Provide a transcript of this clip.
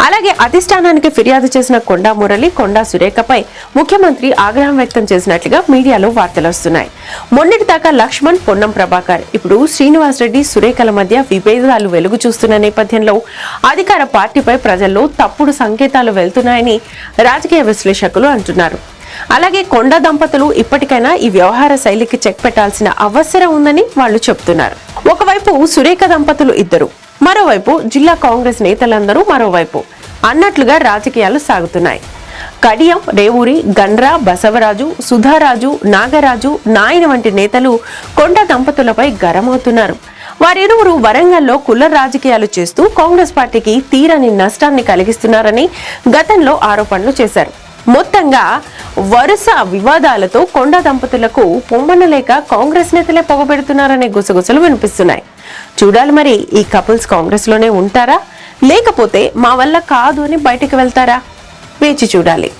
అలాగే అధిష్టానానికి ఫిర్యాదు చేసిన కొండా మురళి, కొండా సురేఖపై ముఖ్యమంత్రి ఆగ్రహం వ్యక్తం చేసినట్లుగా మీడియాలో వార్తలు వస్తున్నాయి. మొన్నటిదాకా లక్ష్మణ్, పొన్నం ప్రభాకర్, ఇప్పుడు శ్రీనివాస్ రెడ్డి, సురేఖల మధ్య విభేదాలు వెలుగు చూస్తున్న నేపథ్యంలో అధికార పార్టీపై ప్రజల్లో తప్పుడు సంకేతాలు వెళ్తున్నాయని రాజకీయ విశ్లేషకులు అంటున్నారు. అలాగే కొండా దంపతులు ఇప్పటికైనా ఈ వ్యవహార శైలికి చెక్ పెట్టాల్సిన అవసరం ఉందని వాళ్ళు చెప్తున్నారు. ఒకవైపు సురేఖ దంపతులు ఇద్దరు, మరోవైపు జిల్లా కాంగ్రెస్ నేతలందరూ మరోవైపు అన్నట్లుగా రాజకీయాలు సాగుతున్నాయి. కడియం, రేవూరి, గండ్రా, బసవరాజు, సుధారాజు, నాగరాజు, నాయన వంటి నేతలు కొండా దంపతులపై గరమవుతున్నారు. వారిరువురు వరంగల్లో కుల రాజకీయాలు చేస్తూ కాంగ్రెస్ పార్టీకి తీరని నష్టాన్ని కలిగిస్తున్నారని గతంలో ఆరోపణలు చేశారు. మొత్తంగా వరుస వివాదాలతో కొండా దంపతులకు పొమ్మనలేక కాంగ్రెస్ నేతలే పొగబెడుతున్నారనే గుసగుసలు వినిపిస్తున్నాయి. చూడాలి మరి ఈ కపుల్స్ కాంగ్రెస్ లోనే ఉంటారా, లేకపోతే మా వల్ల కాదు అని బయటికి వెళ్తారా? వేచి చూడాలి.